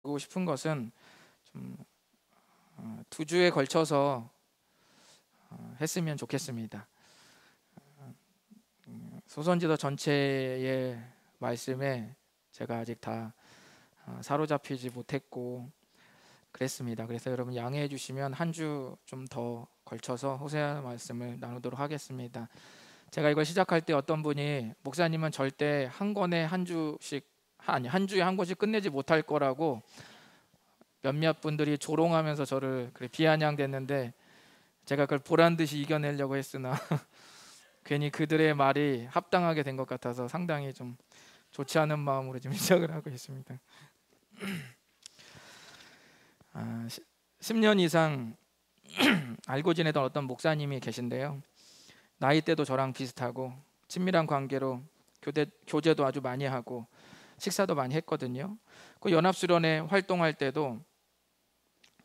드리고 싶은 것은 좀 2주에 걸쳐서 했으면 좋겠습니다. 소선지서 전체의 말씀에 제가 아직 다 사로잡히지 못했고 그랬습니다. 그래서 여러분 양해해 주시면 한 주 좀 더 걸쳐서 호세아 말씀을 나누도록 하겠습니다. 제가 이걸 시작할 때 어떤 분이 목사님은 절대 한 권에 한 주에 한 권씩 끝내지 못할 거라고 몇몇 분들이 조롱하면서 저를 비아냥댔는데 제가 그걸 보란 듯이 이겨내려고 했으나 괜히 그들의 말이 합당하게 된 것 같아서 상당히 좀 좋지 않은 마음으로 지금 시작을 하고 있습니다. 10년 이상 알고 지내던 어떤 목사님이 계신데요. 나이대도 저랑 비슷하고 친밀한 관계로 교제도 아주 많이 하고 식사도 많이 했거든요. 그 연합수련회 활동할 때도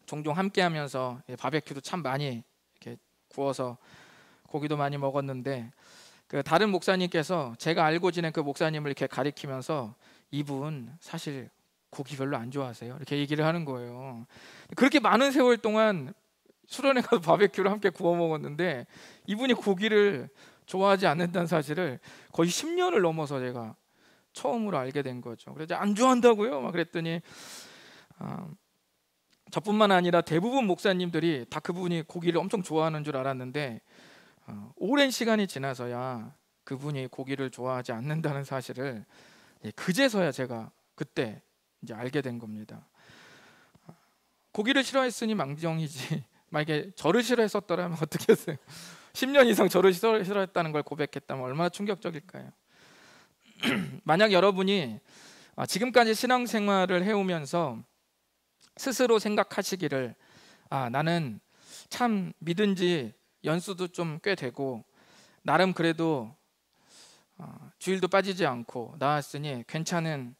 종종 함께하면서 바베큐도 참 많이 이렇게 구워서 고기도 많이 먹었는데 그 다른 목사님께서 제가 알고 지낸 그 목사님을 이렇게 가리키면서 이분 사실 고기 별로 안 좋아하세요 이렇게 얘기를 하는 거예요. 그렇게 많은 세월 동안 수련회 가서 바베큐를 함께 구워 먹었는데 이분이 고기를 좋아하지 않는다는 사실을 거의 10년을 넘어서 제가 처음으로 알게 된 거죠. 그래서 안 좋아한다고요? 막 그랬더니 저뿐만 아니라 대부분 목사님들이 다 그분이 고기를 엄청 좋아하는 줄 알았는데 오랜 시간이 지나서야 그분이 고기를 좋아하지 않는다는 사실을 그제서야 제가 그때 이제 알게 된 겁니다. 고기를 싫어했으니 망정이지 만약에 저를 싫어했었더라면 어떻게 했어요? 10년 이상 저를 싫어했다는 걸 고백했다면 얼마나 충격적일까요? 만약 여러분이 지금까지 신앙생활을 해오면서 스스로 생각하시기를 나는 참 믿은 지 연수도 좀 꽤 되고 나름 그래도 주일도 빠지지 않고 나왔으니 괜찮은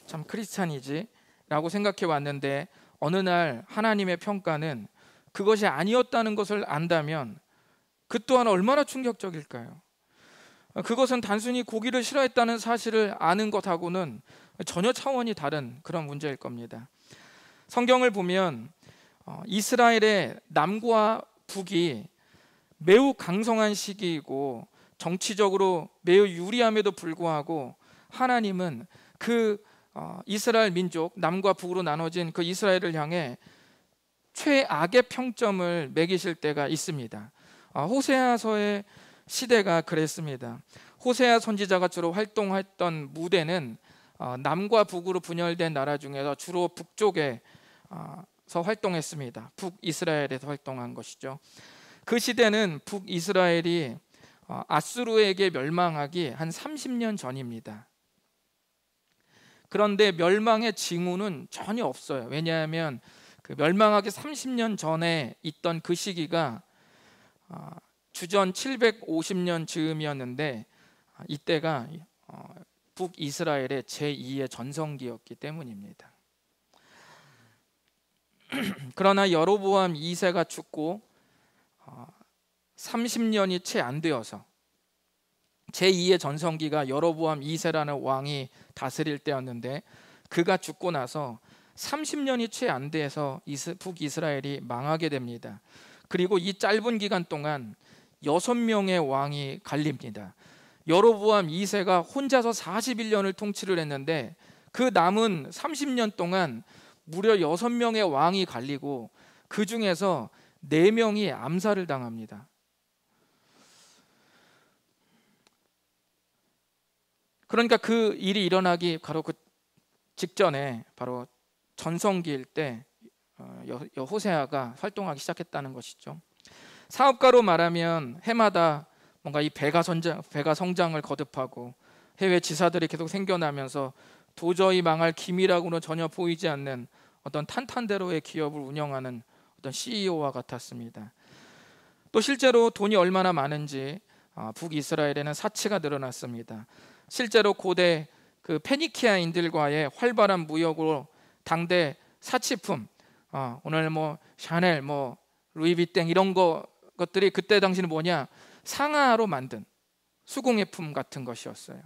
참 크리스찬이지 라고 생각해 왔는데 어느 날 하나님의 평가는 그것이 아니었다는 것을 안다면 그 또한 얼마나 충격적일까요? 그것은 단순히 고기를 싫어했다는 사실을 아는 것하고는 전혀 차원이 다른 그런 문제일 겁니다. 성경을 보면 이스라엘의 남과 북이 매우 강성한 시기이고 정치적으로 매우 유리함에도 불구하고 하나님은 그 이스라엘 민족 남과 북으로 나눠진 그 이스라엘을 향해 최악의 평점을 매기실 때가 있습니다. 호세아서의 시대가 그랬습니다. 호세아 선지자가 주로 활동했던 무대는 남과 북으로 분열된 나라 중에서 주로 북쪽에서 활동했습니다. 북이스라엘에서 활동한 것이죠. 그 시대는 북이스라엘이 아수르에게 멸망하기 한 30년 전입니다. 그런데 멸망의 징후는 전혀 없어요. 왜냐하면 그 멸망하기 30년 전에 있던 그 시기가 주전 750년 즈음이었는데 이때가 북이스라엘의 제2의 전성기였기 때문입니다. 그러나 여로보암 2세가 죽고 30년이 채 안 되어서 제2의 전성기가 여로보암 2세라는 왕이 다스릴 때였는데 그가 죽고 나서 30년이 채 안 돼서 북이스라엘이 망하게 됩니다. 그리고 이 짧은 기간 동안 6명의 왕이 갈립니다. 여로보암 2세가 혼자서 41년을 통치를 했는데 그 남은 30년 동안 무려 6명의 왕이 갈리고 그 중에서 4명이 암살을 당합니다. 그러니까 그 일이 일어나기 바로 그 직전에 바로 전성기일 때 호세아가 활동하기 시작했다는 것이죠. 사업가로 말하면 해마다 뭔가 이 배가 성장을 거듭하고 해외 지사들이 계속 생겨나면서 도저히 망할 기미라고는 전혀 보이지 않는 어떤 탄탄대로의 기업을 운영하는 어떤 CEO와 같았습니다. 또 실제로 돈이 얼마나 많은지 북이스라엘에는 사치가 늘어났습니다. 실제로 고대 그 페니키아인들과의 활발한 무역으로 당대 사치품, 오늘 뭐 샤넬, 뭐 루이비땡 이런 것들이 그때 당시는 뭐냐, 상하로 만든 수공예품 같은 것이었어요.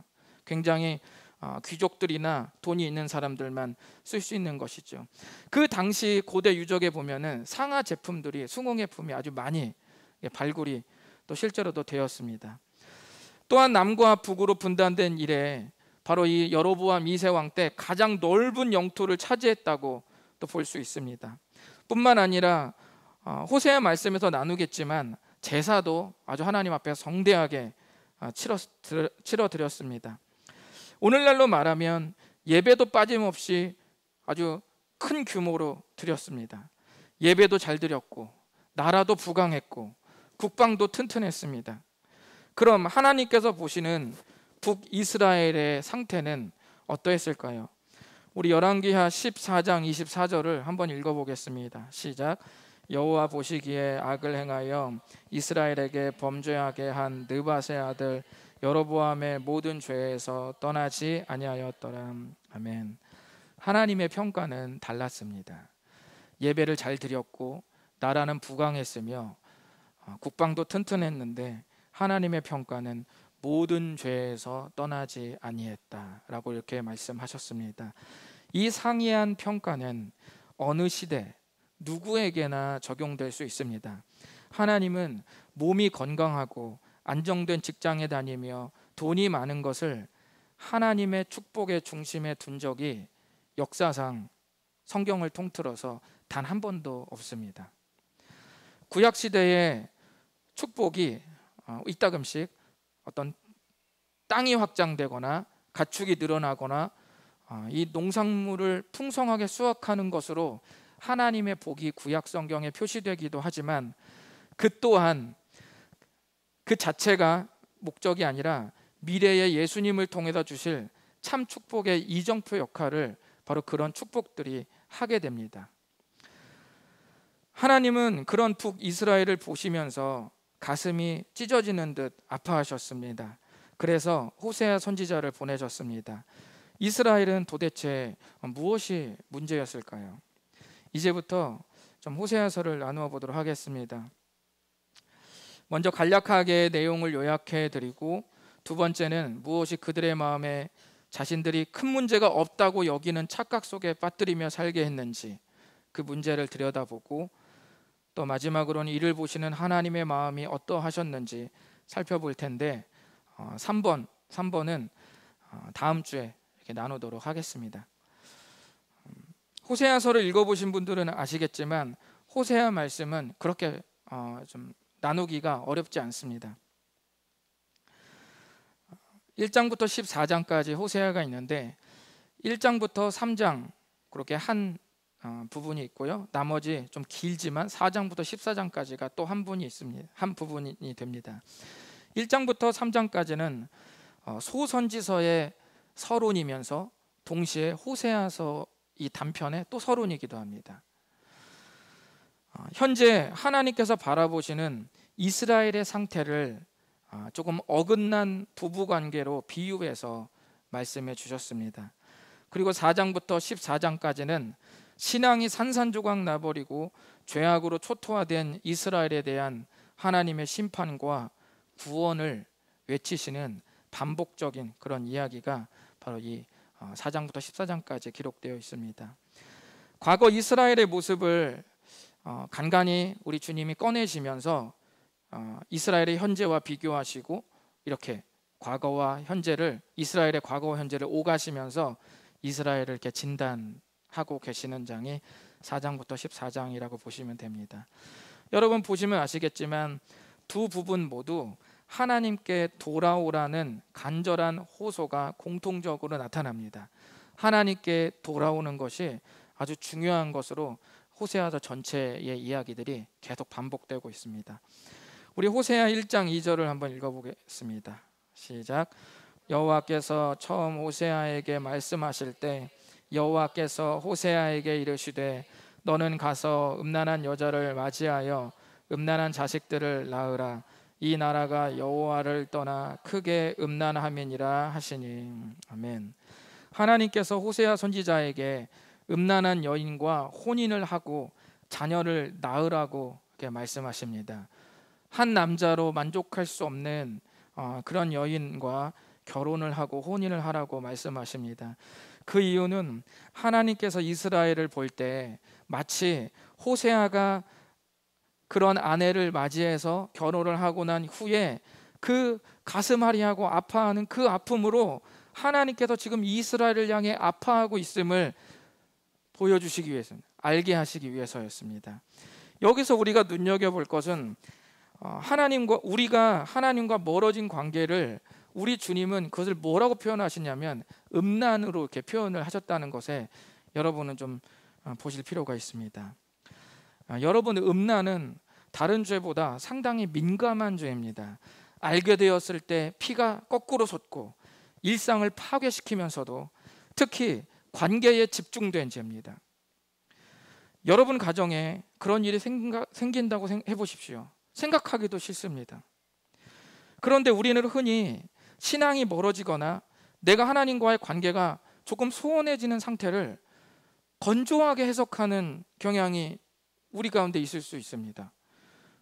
굉장히 귀족들이나 돈이 있는 사람들만 쓸 수 있는 것이죠. 그 당시 고대 유적에 보면은 상하 제품들이, 수공예품이 아주 많이 발굴이 또 실제로도 되었습니다. 또한 남과 북으로 분단된 이래 바로 이 여로보암 2세 왕 때 가장 넓은 영토를 차지했다고 또 볼 수 있습니다. 뿐만 아니라 호세아 말씀에서 나누겠지만 제사도 아주 하나님 앞에 성대하게 치러 드렸습니다. 오늘날로 말하면 예배도 빠짐없이 아주 큰 규모로 드렸습니다. 예배도 잘 드렸고 나라도 부강했고 국방도 튼튼했습니다. 그럼 하나님께서 보시는 북이스라엘의 상태는 어떠했을까요? 우리 열왕기하 14장 24절을 한번 읽어보겠습니다. 시작. 여호와 보시기에 악을 행하여 이스라엘에게 범죄하게 한 느밧의 아들 여로보암의 모든 죄에서 떠나지 아니하였더라. 아멘. 하나님의 평가는 달랐습니다. 예배를 잘 드렸고 나라는 부강했으며 국방도 튼튼했는데 하나님의 평가는 모든 죄에서 떠나지 아니했다라고 이렇게 말씀하셨습니다. 이 상이한 평가는 어느 시대 누구에게나 적용될 수 있습니다. 하나님은 몸이 건강하고 안정된 직장에 다니며 돈이 많은 것을 하나님의 축복의 중심에 둔 적이 역사상 성경을 통틀어서 단 한 번도 없습니다. 구약 시대의 축복이 이따금씩 어떤 땅이 확장되거나 가축이 늘어나거나 이 농산물을 풍성하게 수확하는 것으로 하나님의 복이 구약 성경에 표시되기도 하지만 그 또한 그 자체가 목적이 아니라 미래의 예수님을 통해서 주실 참 축복의 이정표 역할을 바로 그런 축복들이 하게 됩니다. 하나님은 그런 북이스라엘을 보시면서 가슴이 찢어지는 듯 아파하셨습니다. 그래서 호세아 선지자를 보내셨습니다. 이스라엘은 도대체 무엇이 문제였을까요? 이제부터 좀 호세아서를 나누어 보도록 하겠습니다. 먼저 간략하게 내용을 요약해 드리고, 두 번째는 무엇이 그들의 마음에 자신들이 큰 문제가 없다고 여기는 착각 속에 빠뜨리며 살게 했는지 그 문제를 들여다보고, 또 마지막으로는 이를 보시는 하나님의 마음이 어떠하셨는지 살펴볼 텐데 3번은 다음 주에 이렇게 나누도록 하겠습니다. 호세아서를 읽어보신 분들은 아시겠지만 호세아 말씀은 그렇게 좀 나누기가 어렵지 않습니다. 1장부터 14장까지 호세아가 있는데 1장부터 3장 그렇게 한 부분이 있고요. 나머지 좀 길지만 4장부터 14장까지가 또 한 분이 있습니다. 한 부분이 됩니다. 1장부터 3장까지는 소선지서의 서론이면서 동시에 호세아서 이 단편의 또 서론이기도 합니다. 현재 하나님께서 바라보시는 이스라엘의 상태를 조금 어긋난 부부관계로 비유해서 말씀해 주셨습니다. 그리고 4장부터 14장까지는 신앙이 산산조각 나버리고 죄악으로 초토화된 이스라엘에 대한 하나님의 심판과 구원을 외치시는 반복적인 그런 이야기가 바로 이 4장부터 14장까지 기록되어 있습니다. 과거 이스라엘의 모습을 간간히 우리 주님이 꺼내시면서 이스라엘의 현재와 비교하시고 이렇게 과거와 현재를, 이스라엘의 과거와 현재를 오가시면서 이스라엘을 이렇게 진단하고 계시는 장이 4장부터 14장이라고 보시면 됩니다. 여러분 보시면 아시겠지만 두 부분 모두 하나님께 돌아오라는 간절한 호소가 공통적으로 나타납니다. 하나님께 돌아오는 것이 아주 중요한 것으로 호세아서 전체의 이야기들이 계속 반복되고 있습니다. 우리 호세아 1장 2절을 한번 읽어보겠습니다. 시작. 여호와께서 처음 호세아에게 말씀하실 때 여호와께서 호세아에게 이르시되 너는 가서 음란한 여자를 맞이하여 음란한 자식들을 낳으라. 이 나라가 여호와를 떠나 크게 음란함이니라 하시니. 아멘. 하나님께서 호세아 선지자에게 음란한 여인과 혼인을 하고 자녀를 낳으라고 이렇게 말씀하십니다. 한 남자로 만족할 수 없는 그런 여인과 결혼을 하고 혼인을 하라고 말씀하십니다. 그 이유는 하나님께서 이스라엘을 볼 때 마치 호세아가 그런 아내를 맞이해서 결혼을 하고 난 후에 그 가슴앓이하고 아파하는 그 아픔으로 하나님께서 지금 이스라엘을 향해 아파하고 있음을 보여주시기 위해서, 알게 하시기 위해서였습니다. 여기서 우리가 눈여겨볼 것은 우리가 하나님과 멀어진 관계를 우리 주님은 그것을 뭐라고 표현하시냐면 음란으로 이렇게 표현을 하셨다는 것에 여러분은 좀 보실 필요가 있습니다. 여러분, 음란은 다른 죄보다 상당히 민감한 죄입니다. 알게 되었을 때 피가 거꾸로 솟고 일상을 파괴시키면서도 특히 관계에 집중된 죄입니다. 여러분 가정에 그런 일이 생긴다고 해보십시오. 생각하기도 싫습니다. 그런데 우리는 흔히 신앙이 멀어지거나 내가 하나님과의 관계가 조금 소원해지는 상태를 건조하게 해석하는 경향이 우리 가운데 있을 수 있습니다.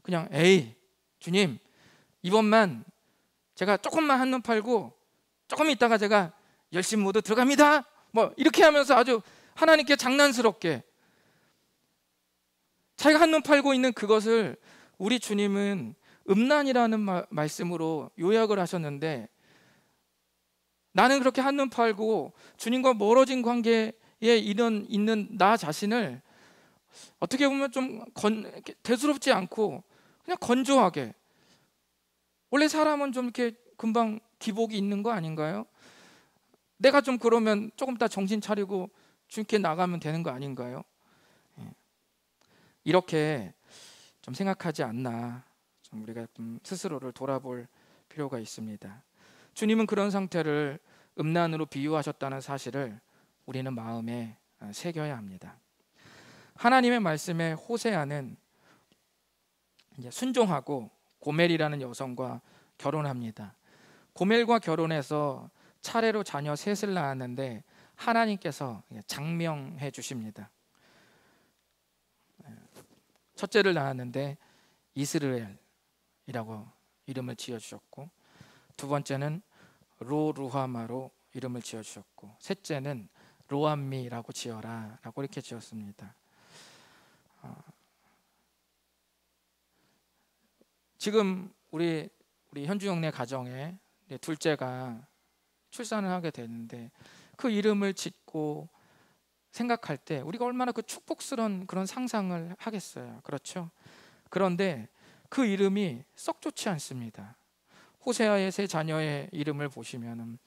그냥 에이 주님, 이번만 제가 조금만 한눈 팔고 조금 있다가 제가 열심 모드 들어갑니다, 뭐 이렇게 하면서 아주 하나님께 장난스럽게 자기가 한눈 팔고 있는 그것을 우리 주님은 음란이라는 말씀으로 요약을 하셨는데, 나는 그렇게 한눈 팔고 주님과 멀어진 관계에 있는 나 자신을 어떻게 보면 좀 대수롭지 않고 그냥 건조하게, 원래 사람은 좀 이렇게 금방 기복이 있는 거 아닌가요? 내가 좀 그러면 조금 더 정신 차리고 주님께 나가면 되는 거 아닌가요? 이렇게 좀 생각하지 않나, 좀 우리가 좀 스스로를 돌아볼 필요가 있습니다. 주님은 그런 상태를 음란으로 비유하셨다는 사실을 우리는 마음에 새겨야 합니다. 하나님의 말씀에 호세아는 이제 순종하고 고멜이라는 여성과 결혼합니다. 고멜과 결혼해서 차례로 자녀 셋을 낳았는데 하나님께서 장명해 주십니다. 첫째를 낳았는데 이스라엘이라고 이름을 지어주셨고, 두 번째는 로루하마로 이름을 지어주셨고, 셋째는 로암미라고 지어라 라고 이렇게 지었습니다. 지금 우리 현주영네 가정에 둘째가 출산을 하게 되는데 그 이름을 짓고 생각할 때 우리가 얼마나 그 축복스러운 그런 상상을 하겠어요. 그렇죠? 그런데 그 이름이 썩 좋지 않습니다. 호세아의 세 자녀의 이름을 보시면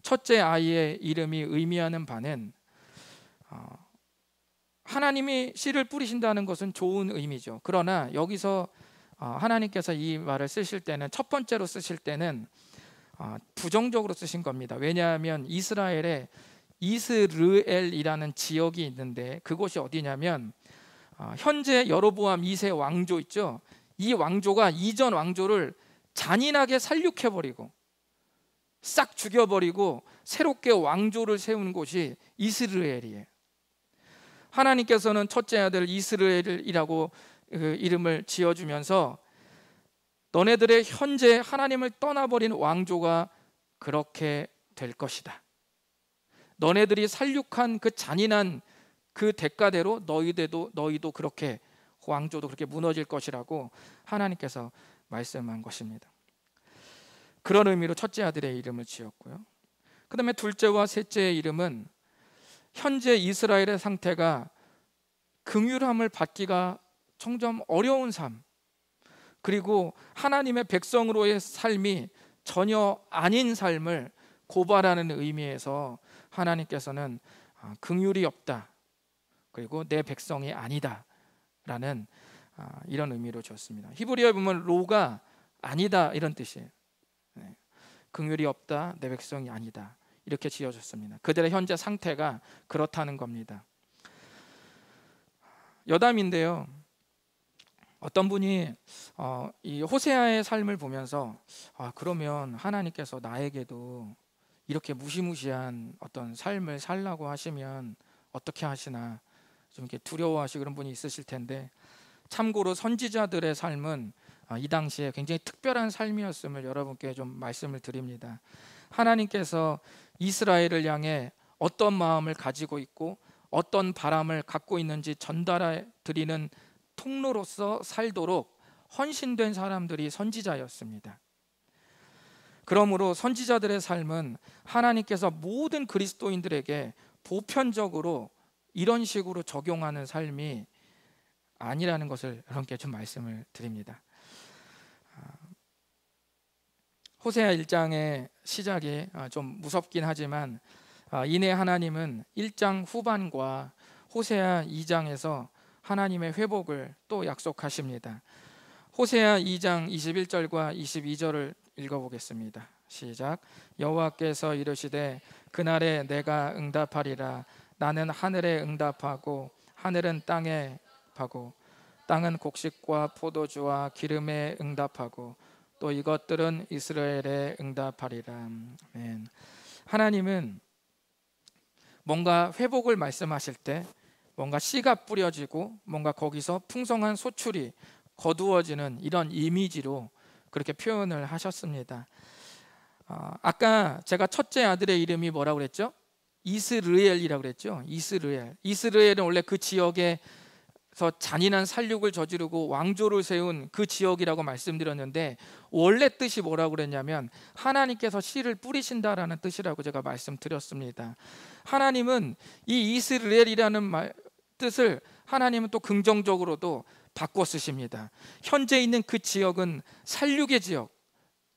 첫째 아이의 이름이 의미하는 바는 하나님이 씨를 뿌리신다는 것은 좋은 의미죠. 그러나 여기서 하나님께서 이 말을 쓰실 때는, 첫 번째로 쓰실 때는 부정적으로 쓰신 겁니다. 왜냐하면 이스라엘에 이스르엘이라는 지역이 있는데 그곳이 어디냐면 현재 여로보암 2세 왕조 있죠. 이 왕조가 이전 왕조를 잔인하게 살육해버리고 싹 죽여버리고 새롭게 왕조를 세운 곳이 이스라엘이에요. 하나님께서는 첫째 아들 이스라엘이라고 그 이름을 지어주면서 너네들의 현재 하나님을 떠나버린 왕조가 그렇게 될 것이다. 너네들이 살육한 그 잔인한 그 대가대로 너희도 그렇게, 왕조도 그렇게 무너질 것이라고 하나님께서 말씀한 것입니다. 그런 의미로 첫째 아들의 이름을 지었고요. 그 다음에 둘째와 셋째의 이름은 현재 이스라엘의 상태가 긍휼함을 받기가 점점 어려운 삶, 그리고 하나님의 백성으로의 삶이 전혀 아닌 삶을 고발하는 의미에서 하나님께서는 긍휼이 없다, 그리고 내 백성이 아니다 라는 이런 의미로 줬습니다. 히브리어에 보면 로가 아니다 이런 뜻이에요. 긍휼이 없다, 내 백성이 아니다, 이렇게 지어졌습니다. 그들의 현재 상태가 그렇다는 겁니다. 여담인데요, 어떤 분이 이 호세아의 삶을 보면서 그러면 하나님께서 나에게도 이렇게 무시무시한 어떤 삶을 살라고 하시면 어떻게 하시나 좀 이렇게 두려워하시고 그런 분이 있으실 텐데, 참고로 선지자들의 삶은 이 당시에 굉장히 특별한 삶이었음을 여러분께 좀 말씀을 드립니다. 하나님께서 이스라엘을 향해 어떤 마음을 가지고 있고 어떤 바람을 갖고 있는지 전달해 드리는 통로로서 살도록 헌신된 사람들이 선지자였습니다. 그러므로 선지자들의 삶은 하나님께서 모든 그리스도인들에게 보편적으로 이런 식으로 적용하는 삶이 아니라는 것을 여러분께 좀 말씀을 드립니다. 호세아 1장의 시작이 좀 무섭긴 하지만 이내 하나님은 1장 후반과 호세아 2장에서 하나님의 회복을 또 약속하십니다. 호세아 2장 21절과 22절을 읽어보겠습니다. 시작. 여호와께서 이르시되 그날에 내가 응답하리라. 나는 하늘에 응답하고 하늘은 땅에 하고 땅은 곡식과 포도주와 기름에 응답하고 또 이것들은 이스라엘에 응답하리라. 아멘. 하나님은 뭔가 회복을 말씀하실 때 뭔가 씨가 뿌려지고 뭔가 거기서 풍성한 소출이 거두어지는 이런 이미지로 그렇게 표현을 하셨습니다. 아까 제가 첫째 아들의 이름이 뭐라고 그랬죠? 이스르엘이라고 그랬죠. 이스르엘은 원래 그 지역에서 잔인한 살육을 저지르고 왕조를 세운 그 지역이라고 말씀드렸는데, 원래 뜻이 뭐라고 그랬냐면 하나님께서 씨를 뿌리신다라는 뜻이라고 제가 말씀드렸습니다. 하나님은 이 이스라엘이라는 뜻을 하나님은 또 긍정적으로도 바꿔 쓰십니다. 현재 있는 그 지역은 살육의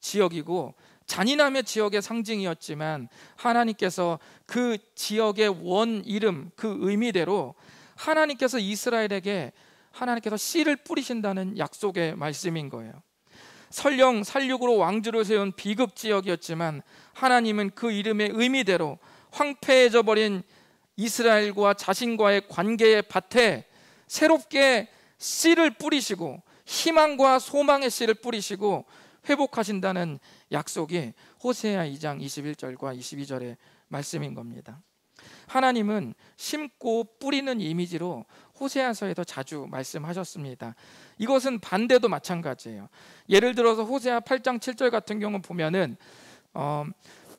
지역이고 잔인함의 지역의 상징이었지만 하나님께서 그 지역의 원 이름, 그 의미대로 하나님께서 이스라엘에게 하나님께서 씨를 뿌리신다는 약속의 말씀인 거예요. 설령 살육으로 왕조를 세운 비급 지역이었지만 하나님은 그 이름의 의미대로 황폐해져 버린 이스라엘과 자신과의 관계의 밭에 새롭게 씨를 뿌리시고 희망과 소망의 씨를 뿌리시고 회복하신다는 약속이 호세아 2장 21절과 22절의 말씀인 겁니다. 하나님은 심고 뿌리는 이미지로 호세아서에도 자주 말씀하셨습니다. 이것은 반대도 마찬가지예요. 예를 들어서 호세아 8장 7절 같은 경우 보면은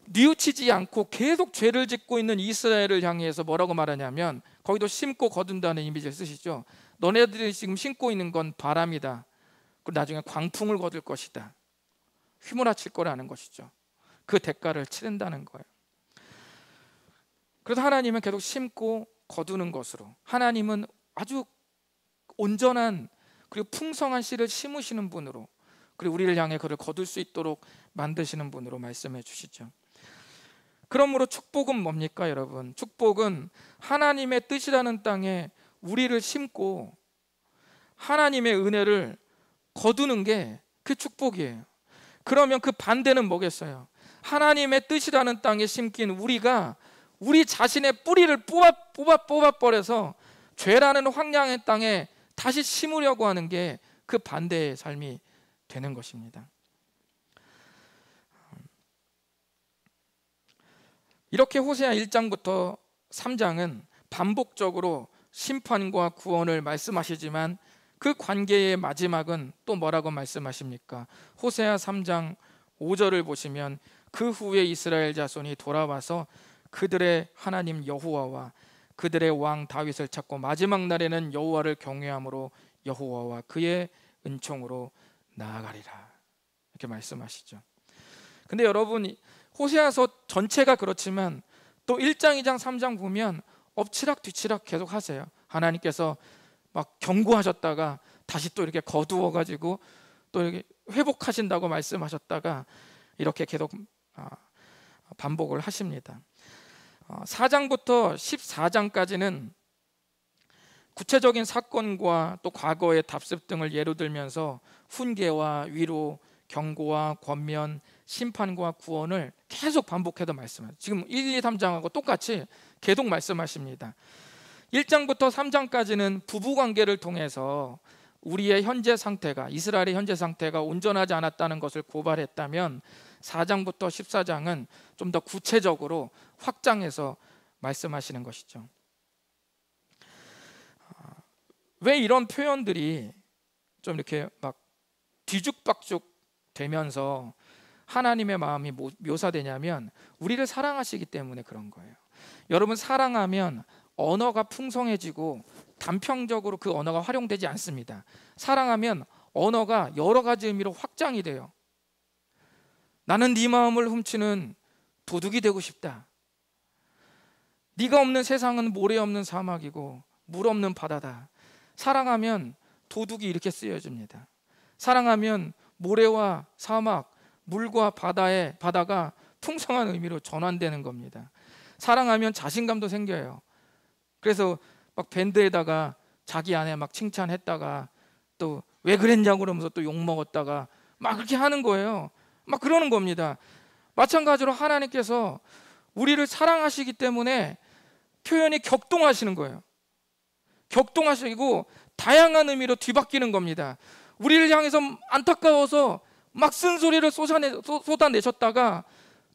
뉘우치지 않고 계속 죄를 짓고 있는 이스라엘을 향해서 뭐라고 말하냐면, 거기도 심고 거둔다는 이미지를 쓰시죠. 너네들이 지금 심고 있는 건 바람이다. 그리고 나중에 광풍을 거둘 것이다. 휘몰아칠 거라는 것이죠. 그 대가를 치른다는 거예요. 그래서 하나님은 계속 심고 거두는 것으로, 하나님은 아주 온전한 그리고 풍성한 씨를 심으시는 분으로, 그리고 우리를 향해 그를 거둘 수 있도록 만드시는 분으로 말씀해 주시죠. 그러므로 축복은 뭡니까 여러분? 축복은 하나님의 뜻이라는 땅에 우리를 심고 하나님의 은혜를 거두는 게 그 축복이에요. 그러면 그 반대는 뭐겠어요? 하나님의 뜻이라는 땅에 심긴 우리가 우리 자신의 뿌리를 뽑아버려서 죄라는 황량의 땅에 다시 심으려고 하는 게 그 반대의 삶이 되는 것입니다. 이렇게 호세아 1장부터 3장은 반복적으로 심판과 구원을 말씀하시지만 그 관계의 마지막은 또 뭐라고 말씀하십니까? 호세아 3장 5절을 보시면 그 후에 이스라엘 자손이 돌아와서 그들의 하나님 여호와와 그들의 왕 다윗을 찾고 마지막 날에는 여호와를 경외함으로 여호와와 그의 은총으로 나아가리라, 이렇게 말씀하시죠. 근데 여러분, 호세아서 전체가 그렇지만 또 1장, 2장, 3장 보면 엎치락 뒤치락 계속 하세요. 하나님께서 막 경고하셨다가 다시 또 이렇게 거두어 가지고 또 이렇게 회복하신다고 말씀하셨다가 이렇게 계속 반복을 하십니다. 4장부터 14장까지는 구체적인 사건과 또 과거의 답습 등을 예로 들면서 훈계와 위로, 경고와 권면, 심판과 구원을 계속 반복해서 말씀하세요. 지금 1, 2, 3장하고 똑같이 계속 말씀하십니다. 1장부터 3장까지는 부부관계를 통해서 우리의 현재 상태가, 이스라엘의 현재 상태가 온전하지 않았다는 것을 고발했다면 4장부터 14장은 좀 더 구체적으로 확장해서 말씀하시는 것이죠. 왜 이런 표현들이 좀 이렇게 막 뒤죽박죽 되면서 하나님의 마음이 묘사되냐면 우리를 사랑하시기 때문에 그런 거예요. 여러분, 사랑하면 언어가 풍성해지고 단편적으로 그 언어가 활용되지 않습니다. 사랑하면 언어가 여러 가지 의미로 확장이 돼요. 나는 네 마음을 훔치는 도둑이 되고 싶다. 네가 없는 세상은 모래 없는 사막이고 물 없는 바다다. 사랑하면 도둑이 이렇게 쓰여집니다. 사랑하면 모래와 사막, 물과 바다가 풍성한 의미로 전환되는 겁니다. 사랑하면 자신감도 생겨요. 그래서 막 밴드에다가 자기 아내 막 칭찬했다가 또 왜 그랬냐고 그러면서 또 욕먹었다가 막 그렇게 하는 거예요. 막 그러는 겁니다. 마찬가지로 하나님께서 우리를 사랑하시기 때문에 표현이 격동하시는 거예요. 격동하시고 다양한 의미로 뒤바뀌는 겁니다. 우리를 향해서 안타까워서 막 쓴소리를 쏟아내셨다가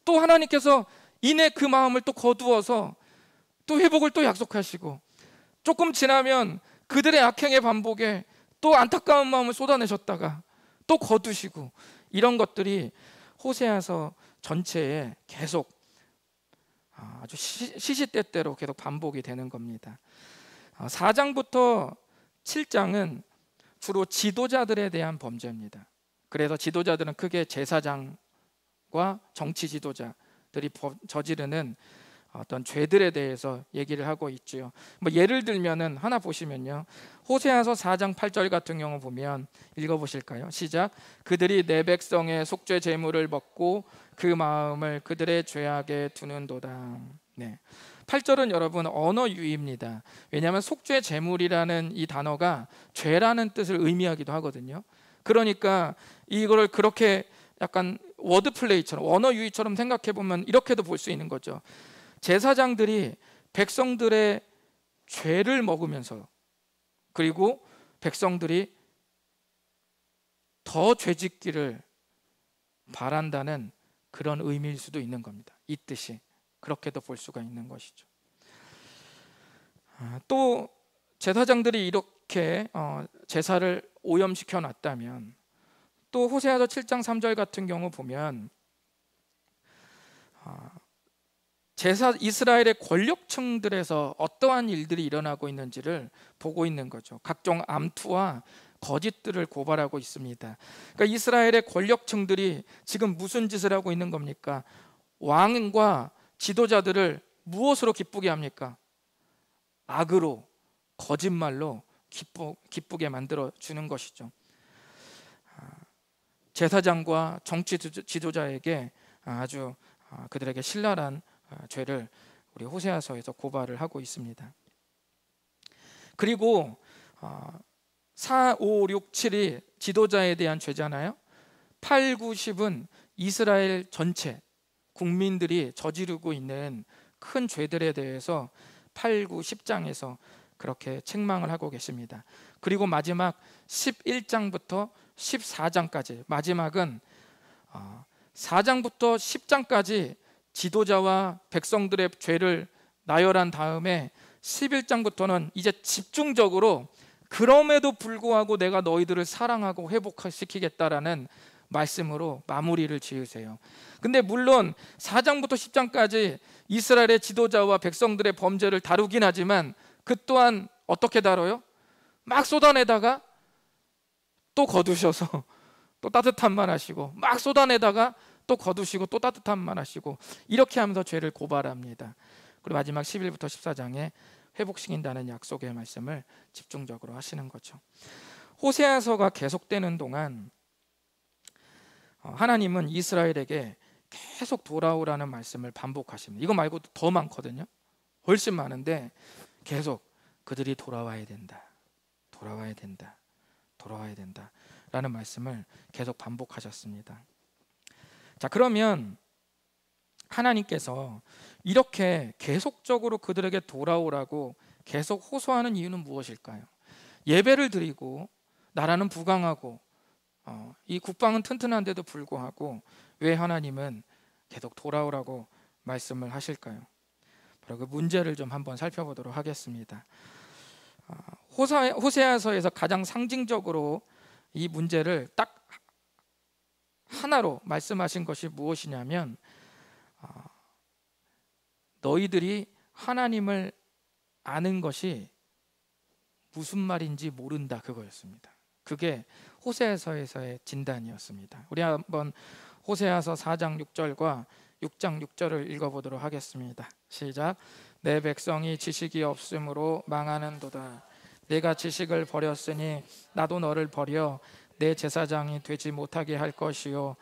또 하나님께서 이내 그 마음을 또 거두어서 또 회복을 또 약속하시고, 조금 지나면 그들의 악행의 반복에 또 안타까운 마음을 쏟아내셨다가 또 거두시고, 이런 것들이 호세아서 전체에 계속 아주 시시때때로 계속 반복이 되는 겁니다. 4장부터 7장은 주로 지도자들에 대한 범죄입니다. 그래서 지도자들은 크게 제사장과 정치 지도자들이 저지르는 어떤 죄들에 대해서 얘기를 하고 있죠. 뭐 예를 들면은 하나 보시면요, 호세아서 4장 8절 같은 경우 보면 읽어보실까요? 시작. 그들이 내 백성의 속죄 제물을 먹고 그 마음을 그들의 죄악에 두는도다. 네. 8절은 여러분 언어 유희입니다. 왜냐하면 속죄 제물이라는 이 단어가 죄라는 뜻을 의미하기도 하거든요. 그러니까 이거를 그렇게 약간 워드 플레이처럼, 언어 유희처럼 생각해 보면 이렇게도 볼 수 있는 거죠. 제사장들이 백성들의 죄를 먹으면서, 그리고 백성들이 더 죄짓기를 바란다는 그런 의미일 수도 있는 겁니다. 이 뜻이 그렇게도 볼 수가 있는 것이죠. 또 제사장들이 이렇게 제사를 오염시켜 놨다면, 또 호세아서 7장 3절 같은 경우 보면 이스라엘의 권력층들에서 어떠한 일들이 일어나고 있는지를 보고 있는 거죠. 각종 암투와 거짓들을 고발하고 있습니다. 그러니까 이스라엘의 권력층들이 지금 무슨 짓을 하고 있는 겁니까? 왕과 지도자들을 무엇으로 기쁘게 합니까? 악으로, 거짓말로 기쁘게 만들어 주는 것이죠. 제사장과 정치 지도자에게 아주 그들에게 신랄한 죄를 우리 호세아서에서 고발을 하고 있습니다. 그리고 4, 5, 6, 7이 지도자에 대한 죄잖아요. 8, 9, 10은 이스라엘 전체 국민들이 저지르고 있는 큰 죄들에 대해서 8, 9, 10장에서 그렇게 책망을 하고 계십니다. 그리고 마지막 11장부터 14장까지, 마지막은 4장부터 10장까지 지도자와 백성들의 죄를 나열한 다음에 11장부터는 이제 집중적으로 그럼에도 불구하고 내가 너희들을 사랑하고 회복시키겠다라는 말씀으로 마무리를 지으세요. 근데 물론 4장부터 10장까지 이스라엘의 지도자와 백성들의 범죄를 다루긴 하지만 그 또한 어떻게 다뤄요? 막 쏟아내다가 또 거두셔서 또 따뜻한 말 하시고, 막 쏟아내다가 또 거두시고 또 따뜻한 말 하시고, 이렇게 하면서 죄를 고발합니다. 그리고 마지막 11부터 14장에 회복시킨다는 약속의 말씀을 집중적으로 하시는 거죠. 호세아서가 계속되는 동안 하나님은 이스라엘에게 계속 돌아오라는 말씀을 반복하십니다. 이거 말고도 더 많거든요. 훨씬 많은데 계속 그들이 돌아와야 된다, 돌아와야 된다, 돌아와야 된다 라는 말씀을 계속 반복하셨습니다. 자, 그러면 하나님께서 이렇게 계속적으로 그들에게 돌아오라고 계속 호소하는 이유는 무엇일까요? 예배를 드리고 나라는 부강하고 이 국방은 튼튼한데도 불구하고 왜 하나님은 계속 돌아오라고 말씀을 하실까요? 바로 그 문제를 좀 한번 살펴보도록 하겠습니다. 호세아서에서 가장 상징적으로 이 문제를 딱 하나로 말씀하신 것이 무엇이냐면 너희들이 하나님을 아는 것이 무슨 말인지 모른다, 그거였습니다. 그게 호세아서에서의 진단이었습니다. 우리 한번 호세아서 4장 6절과 6장 6절을 읽어보도록 하겠습니다. 시작. 내 백성이 지식이 없으므로 망하는도다. 내가 지식을 버렸으니 나도 너를 버려 내 제사장이 되지 못하게 할 것이요,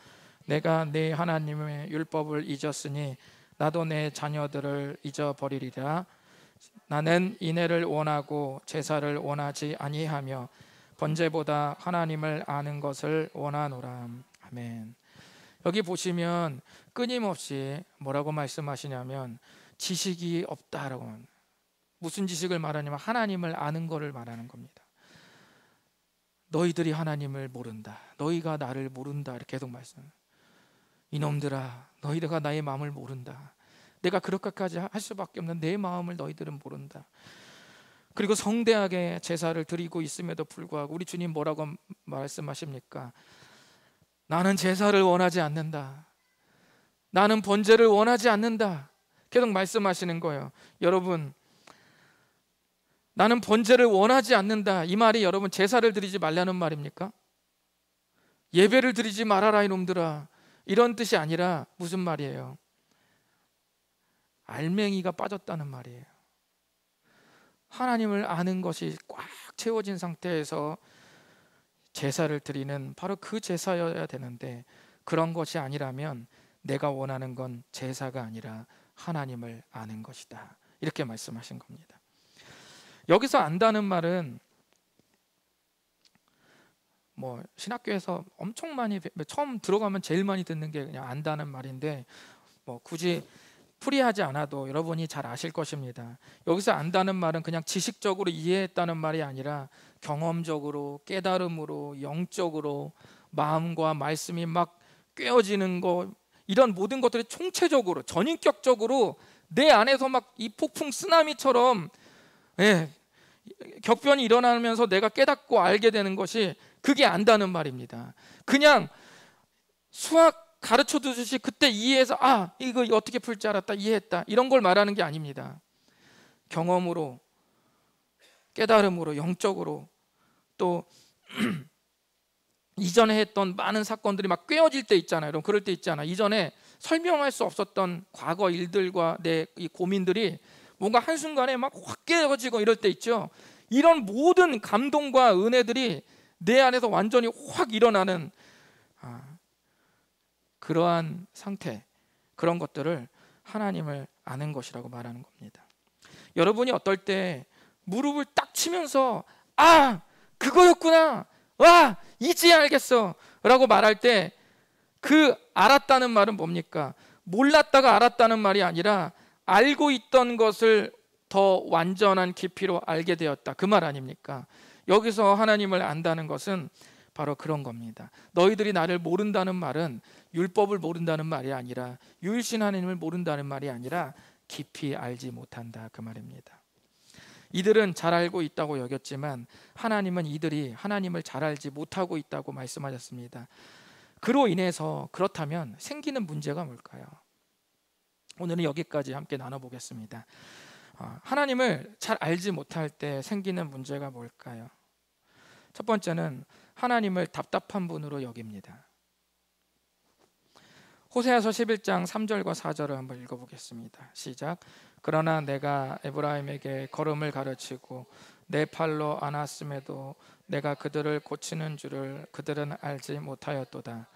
내가 네 하나님의 율법을 잊었으니 나도 내 자녀들을 잊어버리리라. 나는 인애를 원하고 제사를 원하지 아니하며 번제보다 하나님을 아는 것을 원하노라. 아멘. 여기 보시면 끊임없이 뭐라고 말씀하시냐면 지식이 없다라고. 무슨 지식을 말하냐면 하나님을 아는 것을 말하는 겁니다. 너희들이 하나님을 모른다, 너희가 나를 모른다, 이렇게 계속 말씀해요. 이놈들아, 너희가 나의 마음을 모른다. 내가 그렇게까지 할 수밖에 없는 내 마음을 너희들은 모른다. 그리고 성대하게 제사를 드리고 있음에도 불구하고 우리 주님 뭐라고 말씀하십니까? 나는 제사를 원하지 않는다, 나는 번제를 원하지 않는다, 계속 말씀하시는 거예요. 여러분, 나는 번제를 원하지 않는다, 이 말이 여러분 제사를 드리지 말라는 말입니까? 예배를 드리지 말아라 이놈들아, 이런 뜻이 아니라 무슨 말이에요? 알맹이가 빠졌다는 말이에요. 하나님을 아는 것이 꽉 채워진 상태에서 제사를 드리는 바로 그 제사여야 되는데, 그런 것이 아니라면 내가 원하는 건 제사가 아니라 하나님을 아는 것이다, 이렇게 말씀하신 겁니다. 여기서 안다는 말은 뭐 신학교에서 엄청 많이 처음 들어가면 제일 많이 듣는 게 그냥 안다는 말인데, 뭐 굳이 풀이하지 않아도 여러분이 잘 아실 것입니다. 여기서 안다는 말은 그냥 지식적으로 이해했다는 말이 아니라 경험적으로, 깨달음으로, 영적으로 마음과 말씀이 막 꿰어지는 거, 이런 모든 것들이 총체적으로 전인격적으로 내 안에서 막 이 폭풍 쓰나미처럼 격변이 일어나면서 내가 깨닫고 알게 되는 것이, 그게 안다는 말입니다. 그냥 수학 가르쳐 주듯이 그때 이해해서 이거 어떻게 풀 줄 알았다, 이해했다, 이런 걸 말하는 게 아닙니다. 경험으로, 깨달음으로, 영적으로, 또 이전에 했던 많은 사건들이 막 꿰어질 때 있잖아요. 여러분, 그럴 때 있잖아요. 이전에 설명할 수 없었던 과거 일들과 내 이 고민들이 뭔가 한순간에 막 확 깨어지고 이럴 때 있죠. 이런 모든 감동과 은혜들이 내 안에서 완전히 확 일어나는 그러한 상태, 그런 것들을 하나님을 아는 것이라고 말하는 겁니다. 여러분이 어떨 때 무릎을 딱 치면서 그거였구나, 이제 알겠어 라고 말할 때, 그 알았다는 말은 뭡니까? 몰랐다가 알았다는 말이 아니라 알고 있던 것을 더 완전한 깊이로 알게 되었다, 그 말 아닙니까? 여기서 하나님을 안다는 것은 바로 그런 겁니다. 너희들이 나를 모른다는 말은 율법을 모른다는 말이 아니라, 유일신 하나님을 모른다는 말이 아니라 깊이 알지 못한다, 그 말입니다. 이들은 잘 알고 있다고 여겼지만 하나님은 이들이 하나님을 잘 알지 못하고 있다고 말씀하셨습니다. 그로 인해서 그렇다면 생기는 문제가 뭘까요? 오늘은 여기까지 함께 나눠보겠습니다. 하나님을 잘 알지 못할 때 생기는 문제가 뭘까요? 첫 번째는 하나님을 답답한 분으로 여깁니다. 호세아서 11장 3절과 4절을 한번 읽어보겠습니다. 시작. 그러나 내가 에브라임에게 걸음을 가르치고 내 팔로 안았음에도 내가 그들을 고치는 줄을 그들은 알지 못하였도다.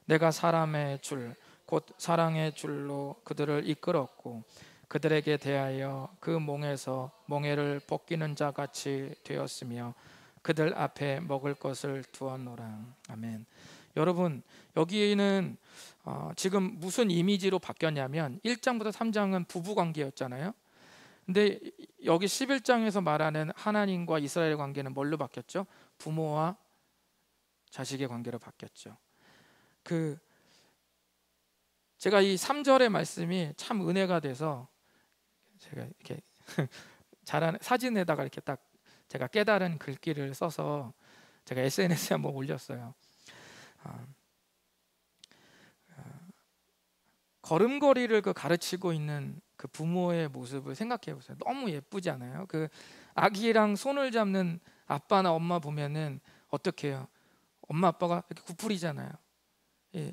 내가 사람의 줄, 곧 사랑의 줄로 그들을 이끌었고 그들에게 대하여 그 몽에서 몽에를 벗기는 자 같이 되었으며 그들 앞에 먹을 것을 두었노라. 아멘. 여러분, 여기는 지금 무슨 이미지로 바뀌었냐면 1장부터 3장은 부부관계였잖아요. 근데 여기 11장에서 말하는 하나님과 이스라엘의 관계는 뭘로 바뀌었죠? 부모와 자식의 관계로 바뀌었죠. 제가 이 3절의 말씀이 참 은혜가 돼서 제가 이렇게 잘하는 사진에다가 이렇게 딱 제가 깨달은 글귀를 써서 제가 SNS에 한번 올렸어요. 걸음걸이를 가르치고 있는 그 부모의 모습을 생각해 보세요. 너무 예쁘지 않아요? 그 아기랑 손을 잡는 아빠나 엄마 보면은 어떻게 해요? 엄마 아빠가 이렇게 구부리잖아요.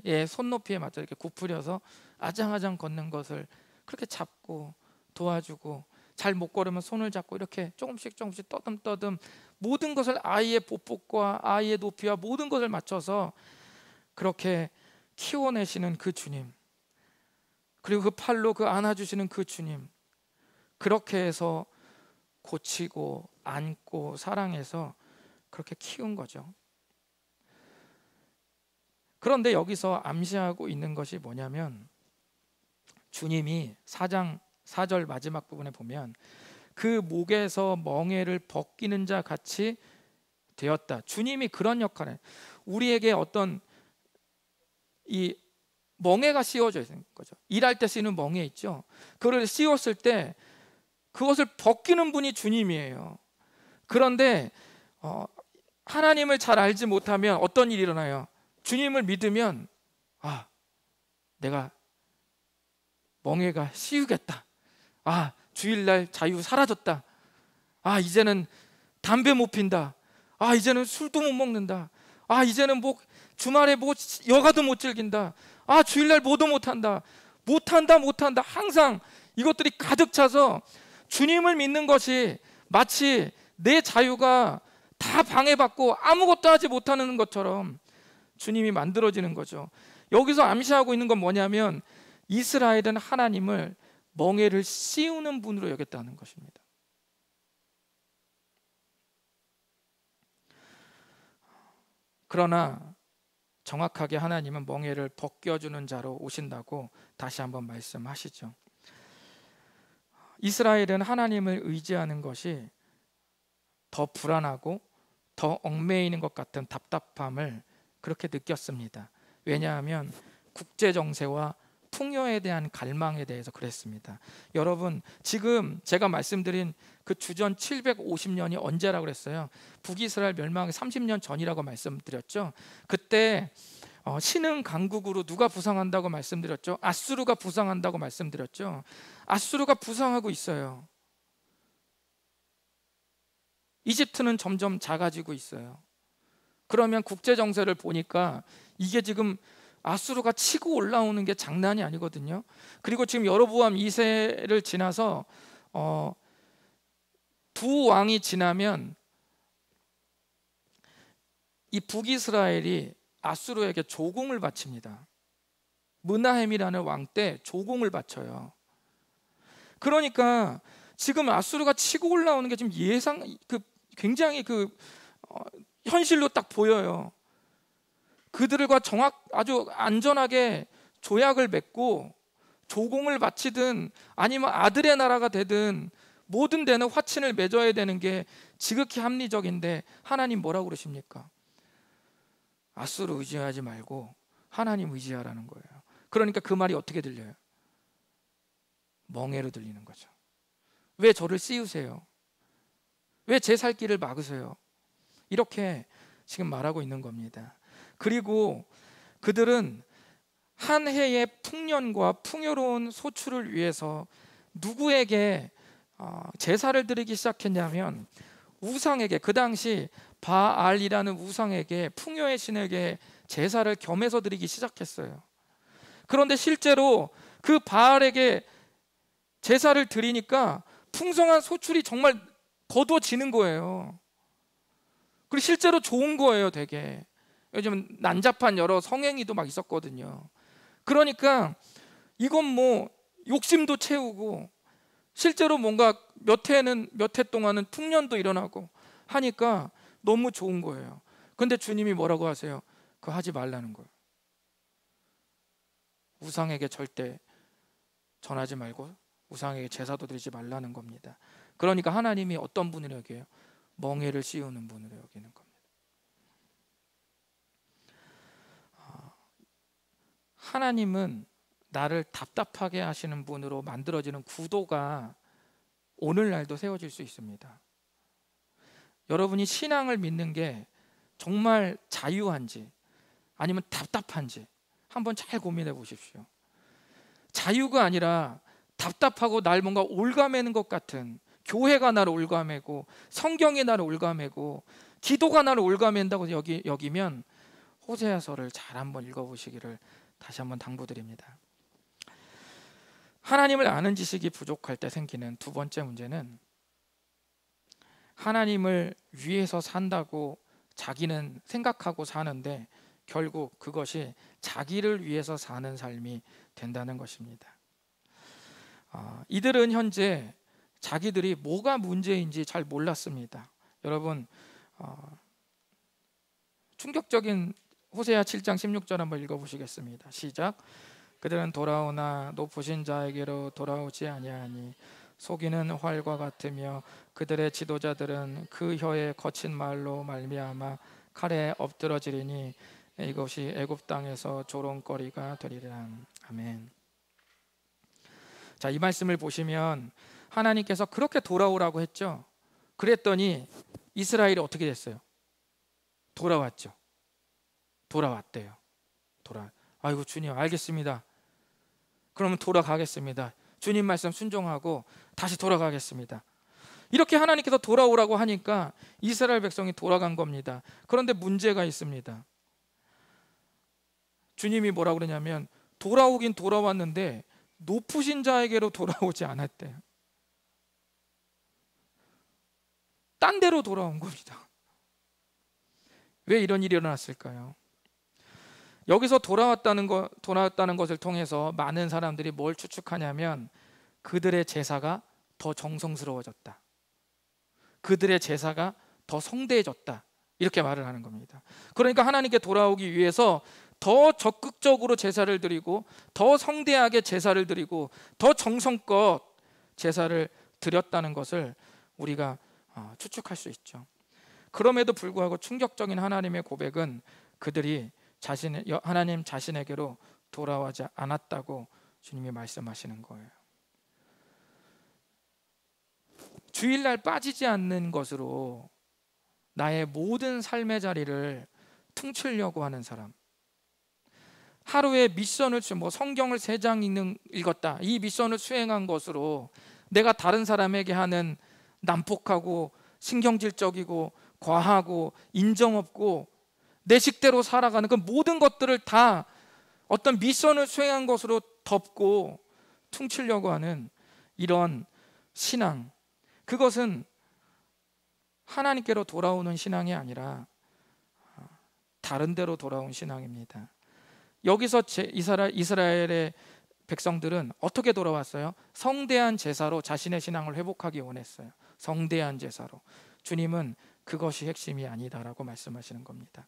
얘 손높이에 맞춰 이렇게 구부려서 아장아장 걷는 것을 그렇게 잡고 도와주고, 잘 못 걸으면 손을 잡고 이렇게 조금씩 조금씩 떠듬떠듬 모든 것을 아이의 보폭과 아이의 높이와 모든 것을 맞춰서 그렇게 키워내시는 그 주님, 그리고 그 팔로 안아주시는 그 주님, 그렇게 해서 고치고 안고 사랑해서 그렇게 키운 거죠. 그런데 여기서 암시하고 있는 것이 뭐냐면, 주님이 4장 4절 마지막 부분에 보면 그 목에서 멍에를 벗기는 자 같이 되었다. 주님이 그런 역할을, 우리에게 어떤 이 멍에가 씌워져 있는 거죠. 일할 때 쓰는 멍에 있죠. 그걸 씌웠을 때 그것을 벗기는 분이 주님이에요. 그런데 하나님을 잘 알지 못하면 어떤 일이 일어나요? 주님을 믿으면 내가 멍에가 씌우겠다. 주일날 자유 사라졌다. 이제는 담배 못 핀다. 이제는 술도 못 먹는다. 이제는 주말에 여가도 못 즐긴다. 주일날 뭐도 못한다. 못한다. 항상 이것들이 가득 차서 주님을 믿는 것이 마치 내 자유가 다 방해받고 아무것도 하지 못하는 것처럼 주님이 만들어지는 거죠. 여기서 암시하고 있는 건 뭐냐면, 이스라엘은 하나님을 멍에를 씌우는 분으로 여겼다는 것입니다. 그러나 정확하게 하나님은 멍에를 벗겨주는 자로 오신다고 다시 한번 말씀하시죠. 이스라엘은 하나님을 의지하는 것이 더 불안하고 더 얽매이는 것 같은 답답함을 그렇게 느꼈습니다. 왜냐하면 국제 정세와 풍요에 대한 갈망에 대해서 그랬습니다. 여러분, 지금 제가 말씀드린 그 주전 750년이 언제라고 그랬어요? 북이스라엘 멸망의 30년 전이라고 말씀드렸죠. 그때 신흥 강국으로 누가 부상한다고 말씀드렸죠? 아수르가 부상한다고 말씀드렸죠. 아수르가 부상하고 있어요. 이집트는 점점 작아지고 있어요. 그러면 국제 정세를 보니까 이게 지금 아수르가 치고 올라오는 게 장난이 아니거든요. 그리고 지금 여로보암 2세를 지나서 두 왕이 지나면 이 북이스라엘이 아수르에게 조공을 바칩니다. 므나헴이라는 왕 때 조공을 바쳐요. 그러니까 지금 아수르가 치고 올라오는 게 지금 굉장히 현실로 딱 보여요. 그들과 아주 안전하게 조약을 맺고 조공을 바치든 아니면 아들의 나라가 되든 모든 데는 화친을 맺어야 되는 게 지극히 합리적인데, 하나님 뭐라고 그러십니까? 아수르 의지하지 말고 하나님 의지하라는 거예요. 그러니까 그 말이 어떻게 들려요? 멍에로 들리는 거죠. 왜 저를 씌우세요? 왜 제 살 길을 막으세요? 이렇게 지금 말하고 있는 겁니다. 그리고 그들은 한 해의 풍년과 풍요로운 소출을 위해서 누구에게 제사를 드리기 시작했냐면, 우상에게, 그 당시 바알이라는 우상에게, 풍요의 신에게 제사를 겸해서 드리기 시작했어요. 그런데 실제로 그 바알에게 제사를 드리니까 풍성한 소출이 정말 거두어지는 거예요. 그리고 실제로 좋은 거예요, 되게. 요즘 난잡한 여러 성행위도 막 있었거든요. 그러니까 이건 욕심도 채우고 실제로 뭔가 몇 해 동안은 풍년도 일어나고 하니까 너무 좋은 거예요. 근데 주님이 뭐라고 하세요? 그거 하지 말라는 거예요. 우상에게 절대 전하지 말고 우상에게 제사도 드리지 말라는 겁니다. 그러니까 하나님이 어떤 분으로 여겨요? 멍에를 씌우는 분으로 여기는 겁니다. 하나님은 나를 답답하게 하시는 분으로 만들어지는 구도가 오늘날도 세워질 수 있습니다. 여러분이 신앙을 믿는 게 정말 자유한지 아니면 답답한지 한번 잘 고민해 보십시오. 자유가 아니라 답답하고 날 뭔가 올가매는 것 같은, 교회가 나를 올가매고 성경이 나를 올가매고 기도가 나를 올가맨다고 여기면 호세아서를 잘 한번 읽어보시기를 다시 한번 당부드립니다. 하나님을 아는 지식이 부족할 때 생기는 두 번째 문제는, 하나님을 위해서 산다고 자기는 생각하고 사는데 결국 그것이 자기를 위해서 사는 삶이 된다는 것입니다. 이들은 현재 자기들이 뭐가 문제인지 잘 몰랐습니다. 여러분, 충격적인 호세아 7장 16절 한번 읽어보시겠습니다. 시작. 그들은 돌아오나 높으신 자에게로 돌아오지 아니하니 속이는 활과 같으며 그들의 지도자들은 그 혀의 거친 말로 말미암아 칼에 엎드러지리니 이것이 애굽 땅에서 조롱거리가 되리라. 아멘. 자, 이 말씀을 보시면 하나님께서 그렇게 돌아오라고 했죠. 그랬더니 이스라엘이 어떻게 됐어요? 돌아왔죠. 돌아왔대요. 아이고 주님 알겠습니다. 그러면 돌아가겠습니다. 주님 말씀 순종하고 다시 돌아가겠습니다. 이렇게 하나님께서 돌아오라고 하니까 이스라엘 백성이 돌아간 겁니다. 그런데 문제가 있습니다. 주님이 뭐라고 그러냐면 돌아오긴 돌아왔는데 높으신 자에게로 돌아오지 않았대요. 딴 데로 돌아온 겁니다. 왜 이런 일이 일어났을까요? 여기서 돌아왔다는 것을 통해서 많은 사람들이 뭘 추측하냐면 그들의 제사가 더 정성스러워졌다, 그들의 제사가 더 성대해졌다, 이렇게 말을 하는 겁니다. 그러니까 하나님께 돌아오기 위해서 더 적극적으로 제사를 드리고 더 성대하게 제사를 드리고 더 정성껏 제사를 드렸다는 것을 우리가 추측할 수 있죠. 그럼에도 불구하고 충격적인 하나님의 고백은 그들이 하나님 자신에게로 돌아오지 않았다고 주님이 말씀하시는 거예요. 주일날 빠지지 않는 것으로 나의 모든 삶의 자리를 퉁치려고 하는 사람, 하루에 미션을 성경을 3장 읽었다, 이 미션을 수행한 것으로 내가 다른 사람에게 하는 난폭하고 신경질적이고 과하고 인정 없고 내 식대로 살아가는 그 모든 것들을 다 어떤 미션을 수행한 것으로 덮고 퉁치려고 하는 이런 신앙, 그것은 하나님께로 돌아오는 신앙이 아니라 다른 데로 돌아온 신앙입니다. 여기서 이스라엘의 백성들은 어떻게 돌아왔어요? 성대한 제사로 자신의 신앙을 회복하기 원했어요. 성대한 제사로. 주님은 그것이 핵심이 아니다라고 말씀하시는 겁니다.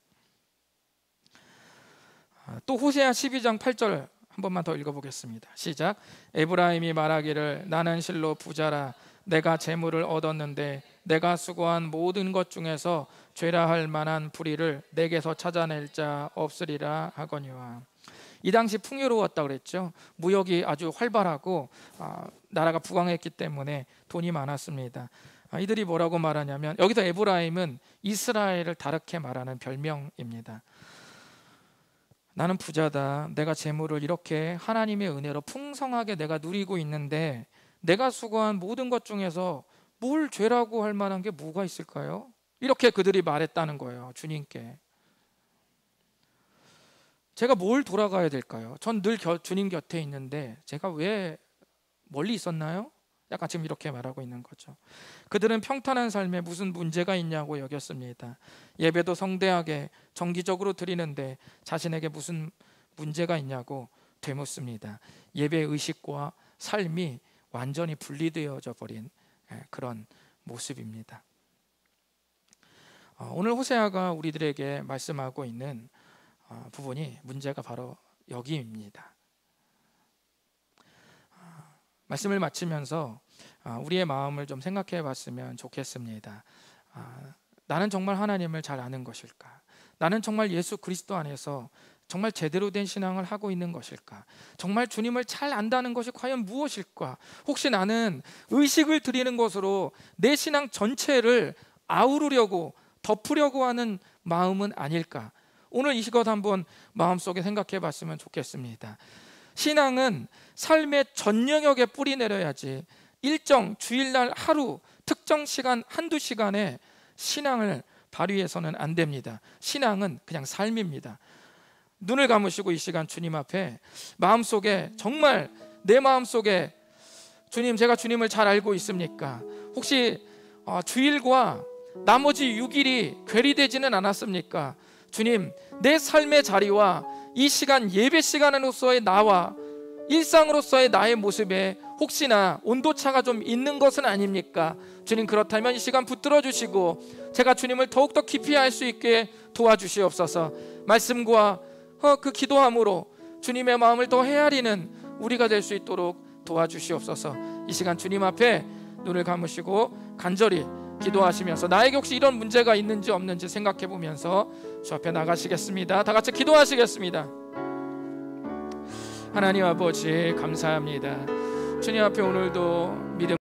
또 호세아 12장 8절 한 번만 더 읽어보겠습니다. 시작. 에브라임이 말하기를 나는 실로 부자라, 내가 재물을 얻었는데 내가 수고한 모든 것 중에서 죄라 할 만한 불의를 내게서 찾아낼 자 없으리라 하거니와. 이 당시 풍요로웠다고 그랬죠. 무역이 아주 활발하고 나라가 부강했기 때문에 돈이 많았습니다. 이들이 뭐라고 말하냐면, 여기서 에브라임은 이스라엘을 다르게 말하는 별명입니다. 나는 부자다, 내가 재물을 이렇게 하나님의 은혜로 풍성하게 내가 누리고 있는데 내가 수고한 모든 것 중에서 뭘 죄라고 할 만한 게 뭐가 있을까요? 이렇게 그들이 말했다는 거예요. 주님께 제가 뭘 돌아가야 될까요? 전 늘 주님 곁에 있는데 제가 왜 멀리 있었나요? 약간 지금 이렇게 말하고 있는 거죠. 그들은 평탄한 삶에 무슨 문제가 있냐고 여겼습니다. 예배도 성대하게 정기적으로 드리는데 자신에게 무슨 문제가 있냐고 되묻습니다. 예배 의식과 삶이 완전히 분리되어져 버린 그런 모습입니다. 오늘 호세아가 우리들에게 말씀하고 있는 부분이, 문제가 바로 여기입니다. 말씀을 마치면서 우리의 마음을 좀 생각해 봤으면 좋겠습니다. 나는 정말 하나님을 잘 아는 것일까? 나는 정말 예수 그리스도 안에서 정말 제대로 된 신앙을 하고 있는 것일까? 정말 주님을 잘 안다는 것이 과연 무엇일까? 혹시 나는 의식을 드리는 것으로 내 신앙 전체를 아우르려고 덮으려고 하는 마음은 아닐까? 오늘 이 시간 한번 마음속에 생각해 봤으면 좋겠습니다. 신앙은 삶의 전 영역에 뿌리 내려야지 일정 주일날 하루 특정 시간 한두 시간에 신앙을 발휘해서는 안 됩니다. 신앙은 그냥 삶입니다. 눈을 감으시고 이 시간 주님 앞에 마음속에, 정말 내 마음속에, 주님, 제가 주님을 잘 알고 있습니까? 혹시 주일과 나머지 6일이 괴리되지는 않았습니까? 주님, 내 삶의 자리와 이 시간 예배 시간으로서의 나와 일상으로서의 나의 모습에 혹시나 온도차가 좀 있는 것은 아닙니까? 주님, 그렇다면 이 시간 붙들어 주시고 제가 주님을 더욱더 깊이 알 수 있게 도와주시옵소서. 말씀과 그 기도함으로 주님의 마음을 더 헤아리는 우리가 될 수 있도록 도와주시옵소서. 이 시간 주님 앞에 눈을 감으시고 간절히 기도하시면서 나에게 혹시 이런 문제가 있는지 없는지 생각해 보면서 주 앞에 나가시겠습니다. 다 같이 기도하시겠습니다. 하나님 아버지, 감사합니다. 주님 앞에 오늘도 믿음